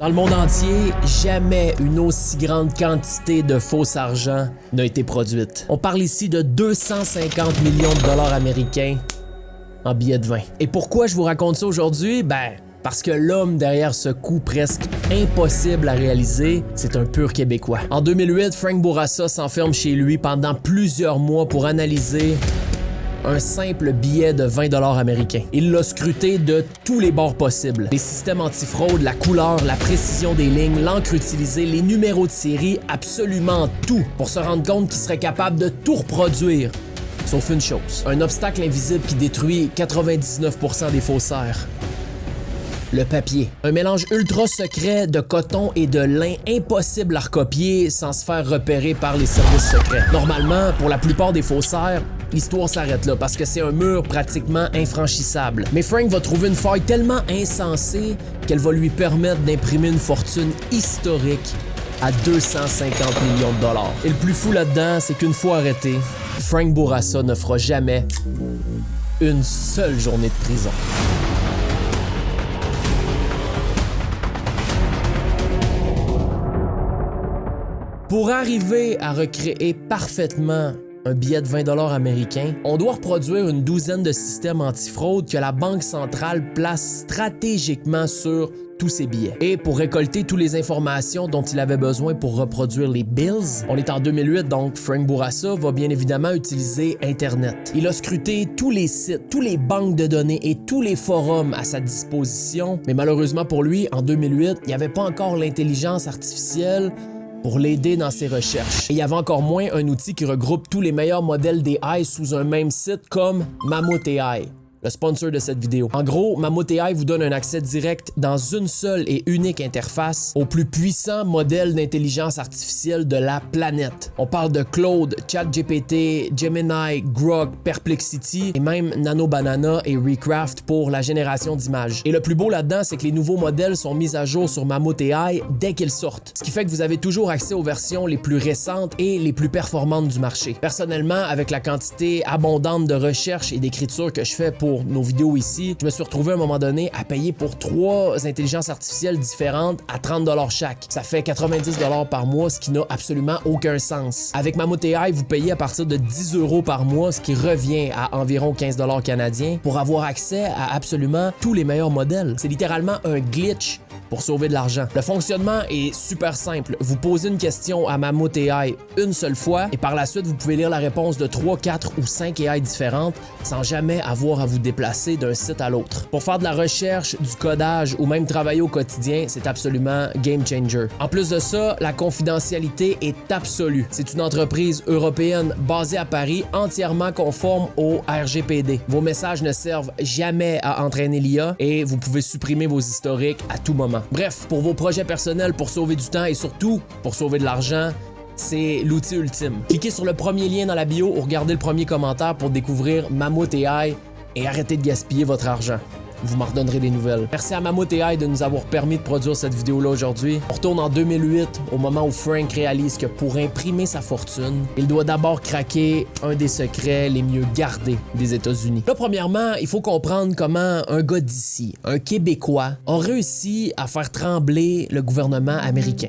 Dans le monde entier, jamais une aussi grande quantité de faux argent n'a été produite. On parle ici de 250 millions de dollars américains en billets de vin. Et pourquoi je vous raconte ça aujourd'hui? Parce que l'homme derrière ce coup presque impossible à réaliser, c'est un pur Québécois. En 2008, Frank Bourassa s'enferme chez lui pendant plusieurs mois pour analyser un simple billet de 20 $ américains. Il l'a scruté de tous les bords possibles. Les systèmes antifraude, la couleur, la précision des lignes, l'encre utilisée, les numéros de série, absolument tout, pour se rendre compte qu'il serait capable de tout reproduire. Sauf une chose, un obstacle invisible qui détruit 99% des faussaires. Le papier. Un mélange ultra secret de coton et de lin impossible à recopier sans se faire repérer par les services secrets. Normalement, pour la plupart des faussaires, l'histoire s'arrête là parce que c'est un mur pratiquement infranchissable. Mais Frank va trouver une faille tellement insensée qu'elle va lui permettre d'imprimer une fortune historique à 250 millions de dollars. Et le plus fou là-dedans, c'est qu'une fois arrêté, Frank Bourassa ne fera jamais une seule journée de prison. Pour arriver à recréer parfaitement un billet de 20 $ américain, on doit reproduire une douzaine de systèmes antifraude que la Banque centrale place stratégiquement sur tous ces billets. Et pour récolter toutes les informations dont il avait besoin pour reproduire les bills, on est en 2008, donc Frank Bourassa va bien évidemment utiliser Internet. Il a scruté tous les sites, tous les banques de données et tous les forums à sa disposition, mais malheureusement pour lui, en 2008, il n'y avait pas encore l'intelligence artificielle pour l'aider dans ses recherches. Et il y avait encore moins un outil qui regroupe tous les meilleurs modèles d'AI sous un même site comme Mammoth AI, le sponsor de cette vidéo. En gros, Mammoth AI vous donne un accès direct dans une seule et unique interface au plus puissant modèle d'intelligence artificielle de la planète. On parle de Claude, ChatGPT, Gemini, Grok, Perplexity et même Nano Banana et Recraft pour la génération d'images. Et le plus beau là-dedans, c'est que les nouveaux modèles sont mis à jour sur Mammoth AI dès qu'ils sortent. Ce qui fait que vous avez toujours accès aux versions les plus récentes et les plus performantes du marché. Personnellement, avec la quantité abondante de recherche et d'écriture que je fais pour nos vidéos ici, je me suis retrouvé à un moment donné à payer pour 3 intelligences artificielles différentes à 30 $ chaque. Ça fait 90 $ par mois, ce qui n'a absolument aucun sens. Avec Mammoth AI, vous payez à partir de 10 € par mois, ce qui revient à environ 15 $ canadiens, pour avoir accès à absolument tous les meilleurs modèles. C'est littéralement un glitch pour sauver de l'argent. Le fonctionnement est super simple. Vous posez une question à Mammoth AI une seule fois et par la suite, vous pouvez lire la réponse de 3, 4 ou 5 AI différentes sans jamais avoir à vous déplacer d'un site à l'autre. Pour faire de la recherche, du codage ou même travailler au quotidien, c'est absolument game changer. En plus de ça, la confidentialité est absolue. C'est une entreprise européenne basée à Paris, entièrement conforme au RGPD. Vos messages ne servent jamais à entraîner l'IA et vous pouvez supprimer vos historiques à tout moment. Bref, pour vos projets personnels, pour sauver du temps et surtout pour sauver de l'argent, c'est l'outil ultime. Cliquez sur le premier lien dans la bio ou regardez le premier commentaire pour découvrir Mammoth AI et arrêtez de gaspiller votre argent. Vous m'en redonnerez des nouvelles. Merci à Mammoth AI de nous avoir permis de produire cette vidéo-là aujourd'hui. On retourne en 2008, au moment où Frank réalise que pour imprimer sa fortune, il doit d'abord craquer un des secrets les mieux gardés des États-Unis. Là, premièrement, il faut comprendre comment un gars d'ici, un Québécois, a réussi à faire trembler le gouvernement américain.